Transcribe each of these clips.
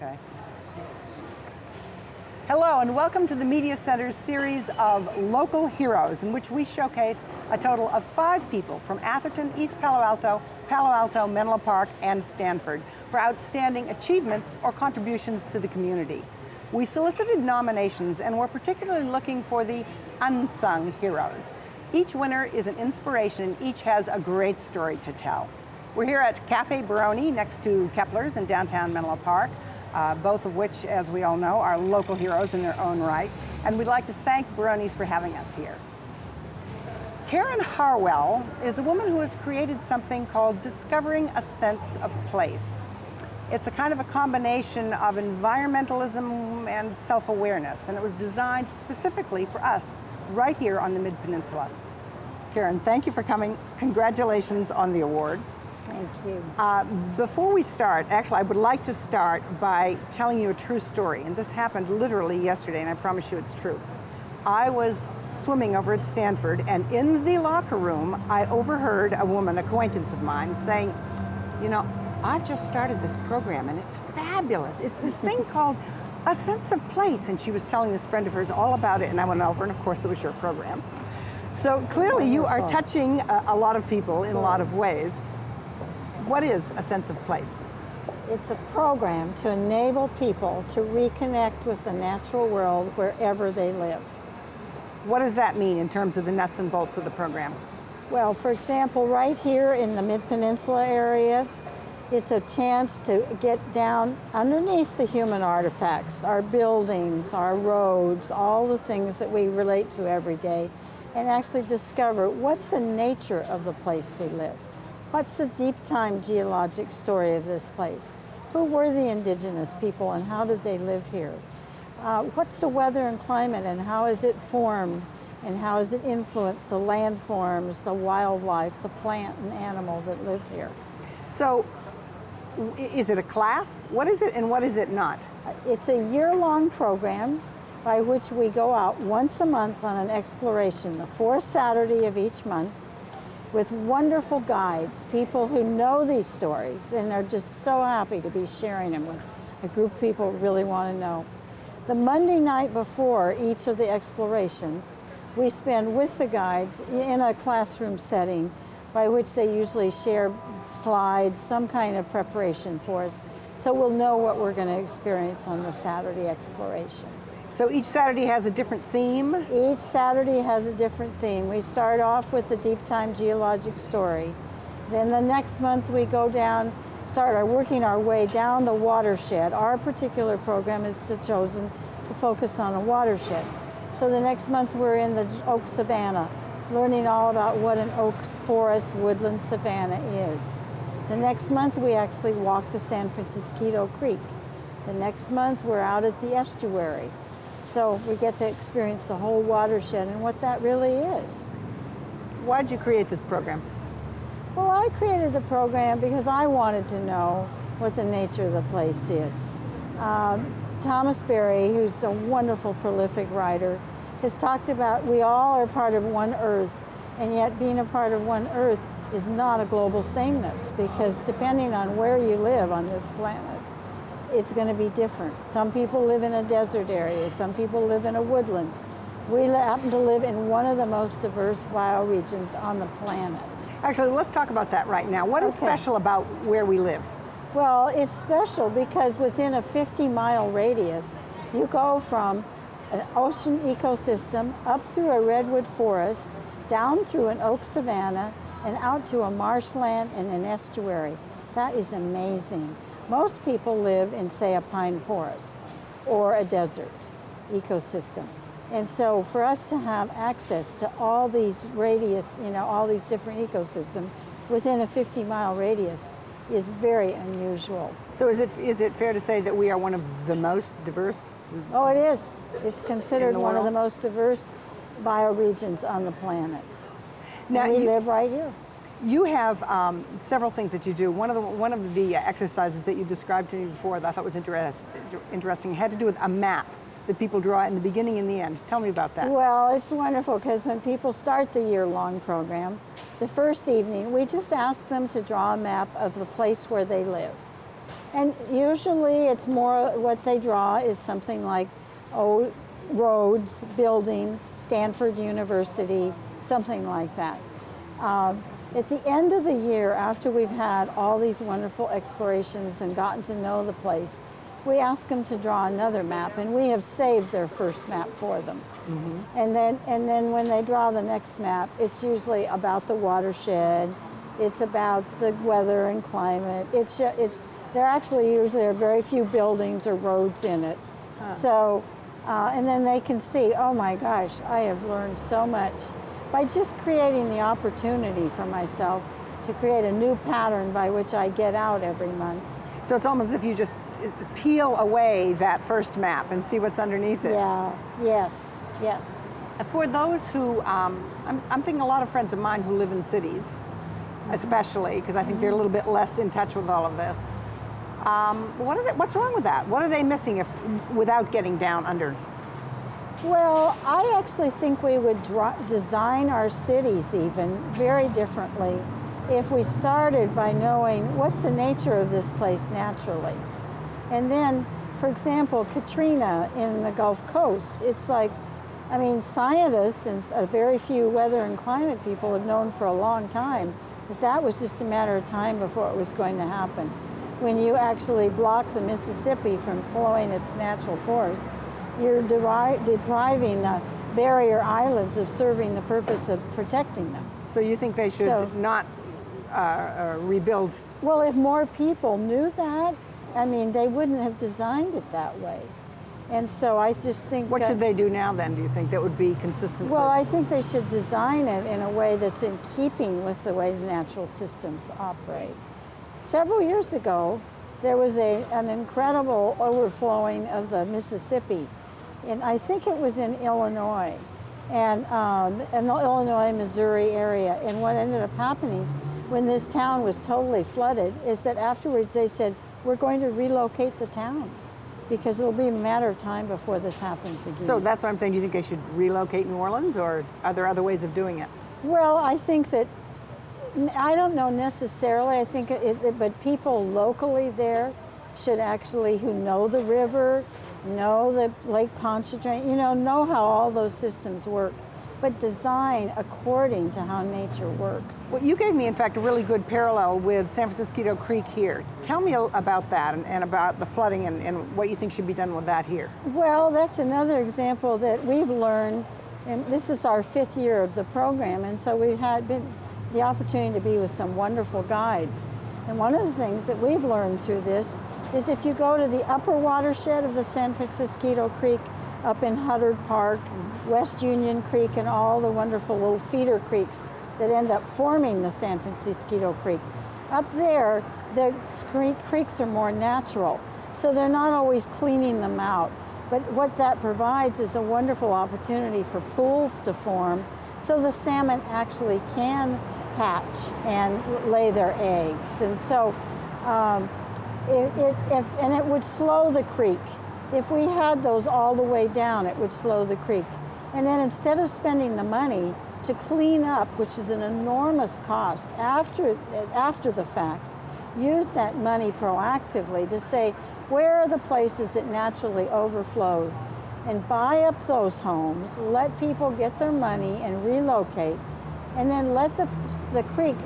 Okay. Hello and welcome to the Media Center's series of Local Heroes, in which we showcase a total of 5 people from Atherton, East Palo Alto, Menlo Park, and Stanford for outstanding achievements or contributions to the community. We solicited nominations and we're particularly looking for the unsung heroes. Each winner is an inspiration and each has a great story to tell. We're here at Cafe Baroni next to Kepler's in downtown Menlo Park, both of which, as we all know, are local heroes in their own right. And we'd like to thank Baroni's for having us here. Karen Harwell is a woman who has created something called Discovering a Sense of Place. It's a kind of a combination of environmentalism and self-awareness, and it was designed specifically for us right here on the Mid-Peninsula. Karen, thank you for coming. Congratulations on the award. Thank you. Before we start, actually, I would like to start by telling you a true story, and this happened literally yesterday, and I promise you it's true. I was swimming over at Stanford, and in the locker room, I overheard a woman, acquaintance of mine, saying, you know, I've just started this program, and it's fabulous. It's this thing called A Sense of Place, and she was telling this friend of hers all about it, and I went over, and of course, it was your program. So clearly, you are touching a lot of people in a lot of ways. What is A Sense of Place? It's a program to enable people to reconnect with the natural world wherever they live. What does that mean in terms of the nuts and bolts of the program? Well, for example, right here in the Mid-Peninsula area, it's a chance to get down underneath the human artifacts, our buildings, our roads, all the things that we relate to every day, and actually discover what's the nature of the place we live. What's the deep time geologic story of this place? Who were the indigenous people and how did they live here? What's the weather and climate and how is it formed and how has it influenced the landforms, the wildlife, the plant and animal that live here? So, is it a class? What is it and what is it not? It's a year-long program by which we go out once a month on an exploration, the fourth Saturday of each month, with wonderful guides, people who know these stories and are just so happy to be sharing them with a group of people who really want to know. The Monday night before each of the explorations, we spend with the guides in a classroom setting by which they usually share slides, some kind of preparation for us, so we'll know what we're going to experience on the Saturday exploration. So each Saturday has a different theme? Each Saturday has a different theme. We start off with the deep time geologic story. Then the next month we go down, working our way down the watershed. Our particular program is chosen to focus on a watershed. So the next month we're in the oak savanna, learning all about what an oak forest woodland savanna is. The next month we actually walk the San Francisco Creek. The next month we're out at the estuary. So we get to experience the whole watershed and what that really is. Why did you create this program? Well, I created the program because I wanted to know what the nature of the place is. Thomas Berry, who's a wonderful, prolific writer, has talked about we all are part of one Earth, and yet being a part of one Earth is not a global sameness, because depending on where you live on this planet, it's going to be different. Some people live in a desert area, some people live in a woodland. We happen to live in one of the most diverse bioregions on the planet. Actually, let's talk about that right now. What is special about where we live? Well, it's special because within a 50-mile radius, you go from an ocean ecosystem up through a redwood forest, down through an oak savanna, and out to a marshland and an estuary. That is amazing. Most people live in, say, a pine forest or a desert ecosystem. And so for us to have access to all these radius, all these different ecosystems within a 50-mile radius is very unusual. So is it fair to say that we are one of the most diverse? Oh, it is. It's considered one of the most diverse bioregions on the planet. Now, we live right here. You have several things that you do. One of the exercises that you described to me before that I thought was interesting had to do with a map that people draw in the beginning and the end. Tell me about that. Well, it's wonderful because when people start the year-long program, the first evening we just ask them to draw a map of the place where they live. And usually it's more what they draw is something like, oh, roads, buildings, Stanford University, something like that. At the end of the year, after we've had all these wonderful explorations and gotten to know the place, we ask them to draw another map, and we have saved their first map for them. Mm-hmm. And then when they draw the next map, it's usually about the watershed, it's about the weather and climate. There actually usually are very few buildings or roads in it. Huh. So, and then they can see, oh my gosh, I have learned so much by just creating the opportunity for myself to create a new pattern by which I get out every month. So it's almost as if you just peel away that first map and see what's underneath it. Yeah, yes, yes. For those who, I'm thinking a lot of friends of mine who live in cities, especially, because I think they're a little bit less in touch with all of this. What's wrong with that? What are they missing without getting down under? Well, I actually think we would design our cities even very differently if we started by knowing what's the nature of this place naturally. And then, for example, Katrina in the Gulf Coast, it's like, I mean, scientists and a very few weather and climate people have known for a long time that was just a matter of time before it was going to happen. When you actually block the Mississippi from flowing its natural course, you're depriving the barrier islands of serving the purpose of protecting them. So you think they should not rebuild? Well, if more people knew that, I mean, they wouldn't have designed it that way. And so I just think... What should they do now then, do you think, that would be consistent? Well, I think they should design it in a way that's in keeping with the way the natural systems operate. Several years ago, there was an incredible overflowing of the Mississippi, and I think it was in Illinois, and in the Illinois, Missouri area. And what ended up happening when this town was totally flooded is that afterwards they said, we're going to relocate the town because it'll be a matter of time before this happens again. So that's what I'm saying. Do you think they should relocate New Orleans, or are there other ways of doing it? Well, I think that, I don't know necessarily, I think but people locally there should actually, who know the river, know the Lake Pontchartrain, know how all those systems work, but design according to how nature works. Well, you gave me, in fact, a really good parallel with San Francisco Creek here. Tell me about that and about the flooding and what you think should be done with that here. Well, that's another example that we've learned, and this is our 5th year of the program, and so we've had the opportunity to be with some wonderful guides. And one of the things that we've learned through this is if you go to the upper watershed of the San Francisco Creek, up in Huddard Park, West Union Creek, and all the wonderful little feeder creeks that end up forming the San Francisco Creek. Up there, the creeks are more natural, so they're not always cleaning them out. But what that provides is a wonderful opportunity for pools to form, so the salmon actually can hatch and lay their eggs. And so, it would slow the creek. If we had those all the way down, it would slow the creek. And then instead of spending the money to clean up, which is an enormous cost after the fact, use that money proactively to say, where are the places it naturally overflows? And buy up those homes, let people get their money and relocate, and then let the creek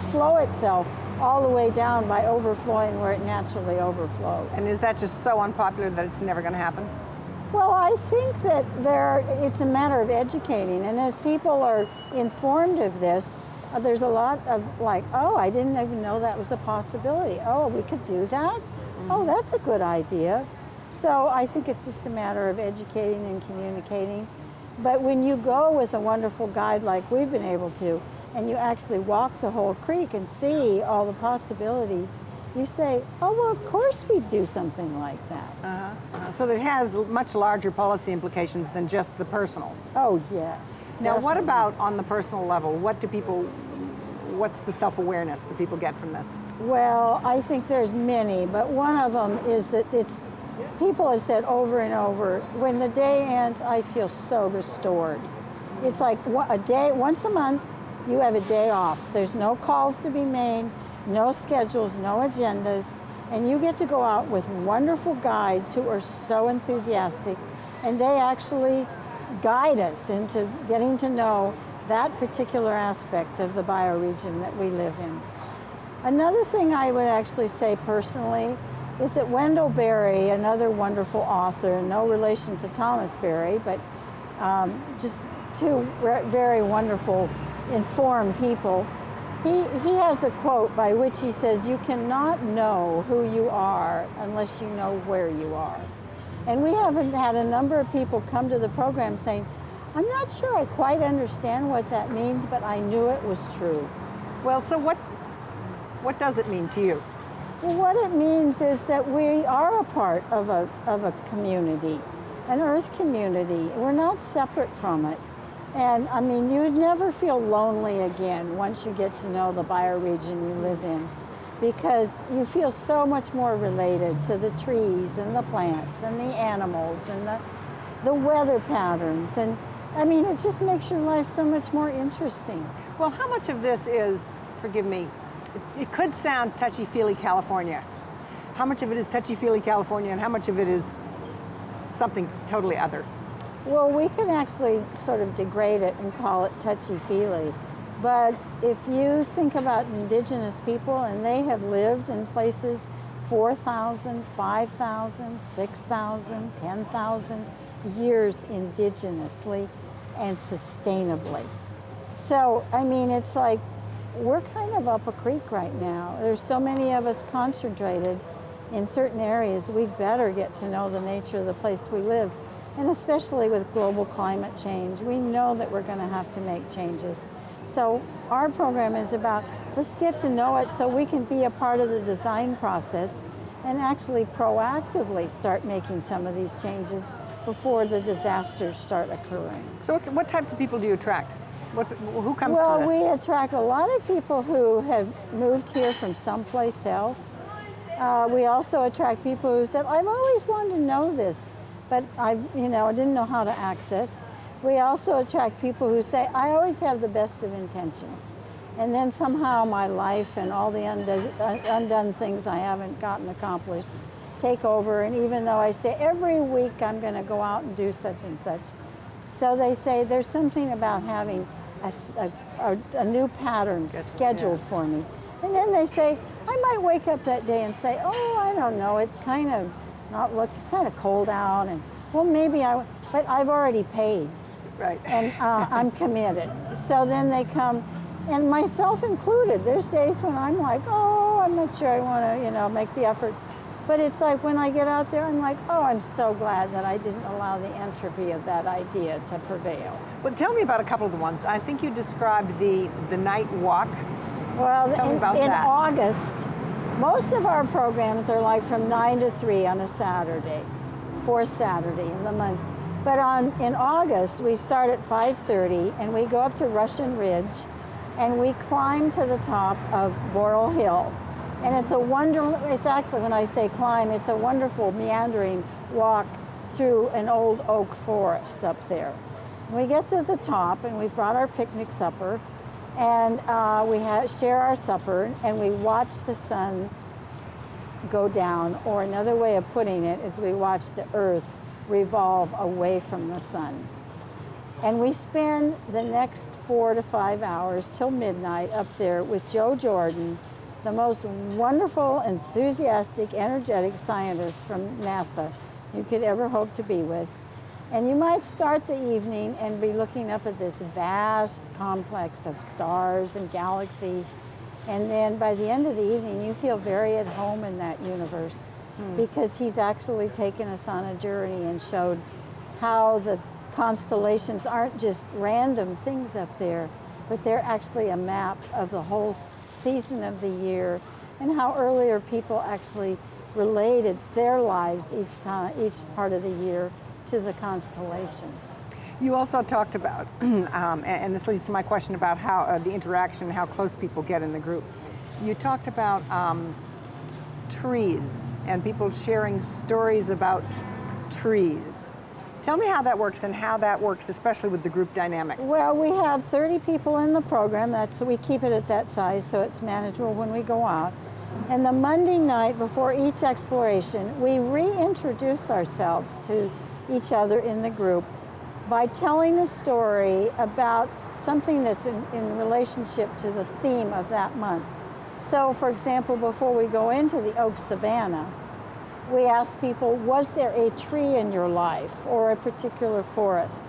slow itself all the way down by overflowing where it naturally overflows. And is that just so unpopular that it's never going to happen? Well, I think that it's a matter of educating, and as people are informed of this, there's a lot of like, oh, I didn't even know that was a possibility. Oh, we could do that? Mm-hmm. Oh, that's a good idea. So I think it's just a matter of educating and communicating. But when you go with a wonderful guide like we've been able to, and you actually walk the whole creek and see all the possibilities, you say, oh, well, of course we'd do something like that. So it has much larger policy implications than just the personal. Oh, yes. Now, definitely. what about on the personal level? What's the self-awareness that people get from this? Well, I think there's many, but one of them is that people have said over and over, when the day ends, I feel so restored. It's like a day, once a month, you have a day off. There's no calls to be made, no schedules, no agendas. And you get to go out with wonderful guides who are so enthusiastic, and they actually guide us into getting to know that particular aspect of the bioregion that we live in. Another thing I would actually say personally is that Wendell Berry, another wonderful author, no relation to Thomas Berry, but just two very wonderful, informed people, he has a quote by which he says, "You cannot know who you are unless you know where you are." And we haven't had a number of people come to the program saying, "I'm not sure I quite understand what that means, but I knew it was true." Well, so what does it mean to you? Well, what it means is that we are a part of a community, an Earth community. We're not separate from it. And I mean, you'd never feel lonely again once you get to know the bioregion you live in, because you feel so much more related to the trees and the plants and the animals and the weather patterns. And I mean, it just makes your life so much more interesting. Well, how much of this is, forgive me, it could sound touchy-feely California. How much of it is touchy-feely California and how much of it is something totally other? Well, we can actually sort of degrade it and call it touchy-feely. But if you think about indigenous people, and they have lived in places 4,000, 5,000, 6,000, 10,000 years indigenously and sustainably. So, I mean, it's like we're kind of up a creek right now. There's so many of us concentrated in certain areas. We better get to know the nature of the place we live. And especially with global climate change, we know that we're going to have to make changes. So our program is about, let's get to know it so we can be a part of the design process and actually proactively start making some of these changes before the disasters start occurring. So what types of people do you attract? Who comes to Well, this? we attract a lot of people who have moved here from someplace else. We also attract people who said, I've always wanted to know this, but I didn't know how to access. We also attract people who say, I always have the best of intentions. And then somehow my life and all the undone things I haven't gotten accomplished take over. And even though I say every week I'm going to go out and do such and such. So they say there's something about having a new pattern scheduled for me. And then they say, I might wake up that day and say, oh, I don't know, it's kind of it's kind of cold out, and well, maybe but I've already paid. Right. And I'm committed. So then they come, and myself included. There's days when I'm like, oh, I'm not sure I want to, make the effort. But it's like when I get out there, I'm like, oh, I'm so glad that I didn't allow the entropy of that idea to prevail. Well, tell me about a couple of the ones. I think you described the night walk. Well, tell me about in that. August, most of our programs are like from 9 to 3 on a Saturday, fourth Saturday in the month. But in August, we start at 5:30 and we go up to Russian Ridge and we climb to the top of Boral Hill. And it's actually, when I say climb, it's a wonderful meandering walk through an old oak forest up there. We get to the top and we've brought our picnic supper, and we share our supper and we watch the sun go down, or another way of putting it is we watch the earth revolve away from the sun. And we spend the next 4 to 5 hours till midnight up there with Joe Jordan, the most wonderful, enthusiastic, energetic scientist from NASA you could ever hope to be with. And you might start the evening and be looking up at this vast complex of stars and galaxies. And then by the end of the evening, you feel very at home in that universe, because he's actually taken us on a journey and showed how the constellations aren't just random things up there, but they're actually a map of the whole season of the year, and how earlier people actually related their lives each part of the year to the constellations. You also talked about, and this leads to my question about how the interaction, how close people get in the group. You talked about trees and people sharing stories about trees. Tell me how that works and how that works, especially with the group dynamic. Well, we have 30 people in the program. We keep it at that size so it's manageable when we go out. And the Monday night before each exploration, we reintroduce ourselves to each other in the group by telling a story about something that's in relationship to the theme of that month. So, for example, before we go into the oak savanna, we ask people, was there a tree in your life or a particular forest?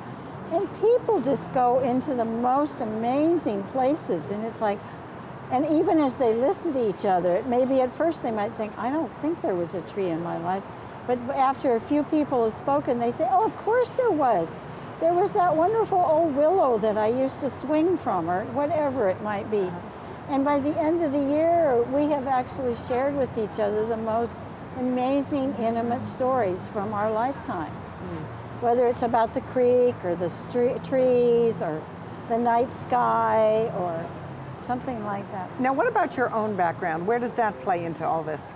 And people just go into the most amazing places, and it's like, and even as they listen to each other, maybe at first they might think, I don't think there was a tree in my life. But after a few people have spoken, they say, oh, of course there was. There was that wonderful old willow that I used to swing from, or whatever it might be. And by the end of the year, we have actually shared with each other the most amazing, intimate stories from our lifetime. Whether it's about the creek, or the trees, or the night sky, or something like that. Now, what about your own background? Where does that play into all this?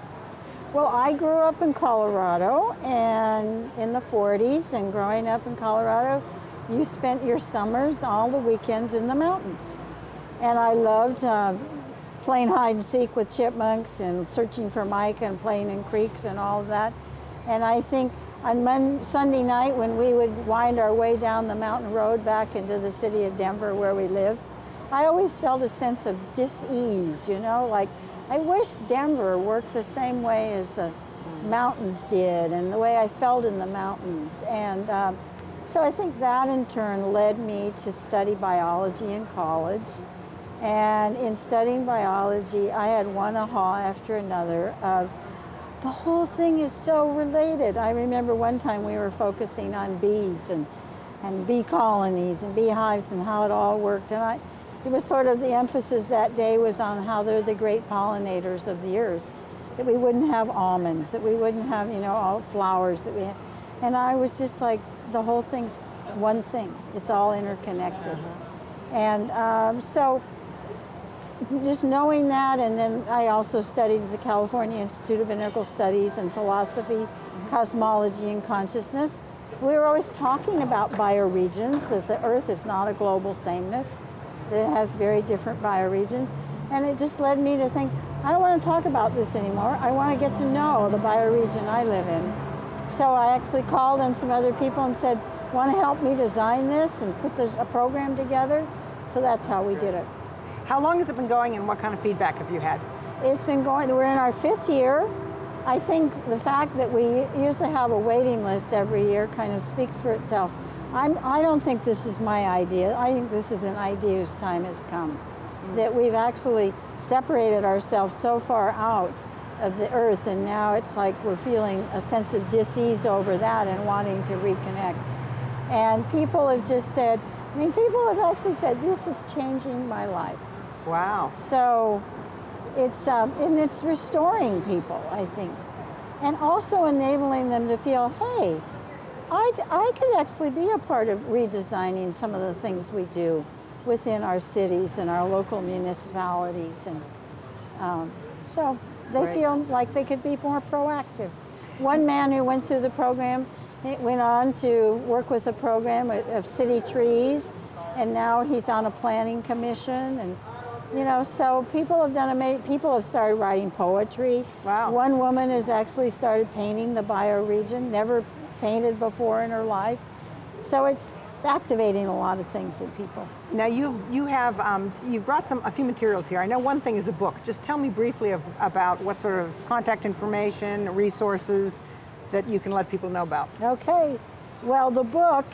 Well, I grew up in Colorado and in the 40s, and growing up in Colorado, you spent your summers, all the weekends in the mountains. And I loved playing hide and seek with chipmunks and searching for mica and playing in creeks and all of that. And I think on Sunday night when we would wind our way down the mountain road back into the city of Denver where we lived, I always felt a sense of dis-ease, you know, like I wish Denver worked the same way as the mountains did and the way I felt in the mountains. And so I think that in turn led me to study biology in college. And in studying biology, I had one aha after another of the whole thing is so related. I remember one time we were focusing on bees and bee colonies and beehives and how it all worked. And it was sort of the emphasis that day was on how they're the great pollinators of the earth, that we wouldn't have almonds, that we wouldn't have, you know, all flowers that we have. And I was just like, the whole thing's one thing. It's all interconnected. And so just knowing that, and then I also studied at the California Institute of Integral Studies and Philosophy, Cosmology, and Consciousness. We were always talking about bioregions, that the Earth is not a global sameness, that it has very different bioregions. And it just led me to think, I don't want to talk about this anymore. I want to get to know the bioregion I live in. So I actually called on some other people and said, want to help me design this and put a program together? So that's how we did it. How long has it been going, and what kind of feedback have you had? It's been going, we're in our 5th year. I think the fact that we usually have a waiting list every year kind of speaks for itself. I don't think this is my idea. I think this is an idea whose time has come. That we've actually separated ourselves so far out of the earth, and now it's like we're feeling a sense of dis-ease over that and wanting to reconnect. And people have just said, people have actually said, this is changing my life. Wow. So and it's restoring people, I think. And also enabling them to feel, hey, I could actually be a part of redesigning some of the things we do within our cities and our local municipalities. And so they feel like they could be more proactive. One man who went through the program went on to work with a program of city trees, and now he's on a planning commission. And so people have done amazing. People have started writing poetry. Wow. One woman has actually started painting the bioregion, never painted before in her life. So it's activating a lot of things in people. Now you've brought a few materials here. I know one thing is a book. Just tell me briefly about what sort of contact information, resources that you can let people know about. Okay. Well, the book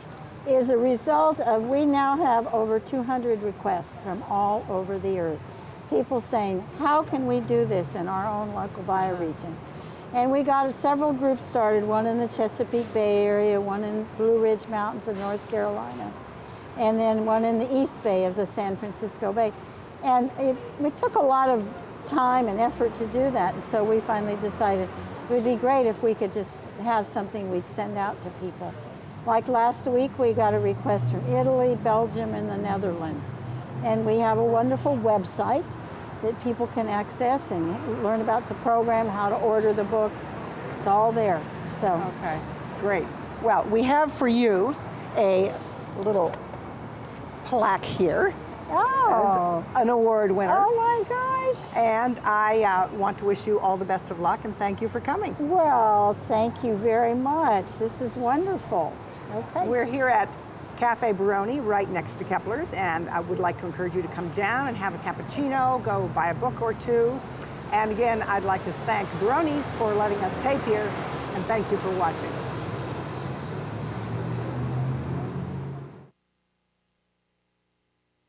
is a result of, we now have over 200 requests from all over the earth. People saying, how can we do this in our own local bioregion? And we got several groups started, one in the Chesapeake Bay area, one in Blue Ridge Mountains of North Carolina, and then one in the East Bay of the San Francisco Bay. And it took a lot of time and effort to do that, and so we finally decided it would be great if we could just have something we'd send out to people. Like last week, we got a request from Italy, Belgium, and the Netherlands. And we have a wonderful website that people can access and learn about the program, how to order the book. It's all there. So. Okay, great. Well, we have for you a little plaque here Oh. as an award winner. Oh my gosh. And I want to wish you all the best of luck and thank you for coming. Well, thank you very much. This is wonderful. Okay. We're here at Cafe Baroni right next to Kepler's, and I would like to encourage you to come down and have a cappuccino, go buy a book or two. And again, I'd like to thank Baroni's for letting us tape here, and thank you for watching.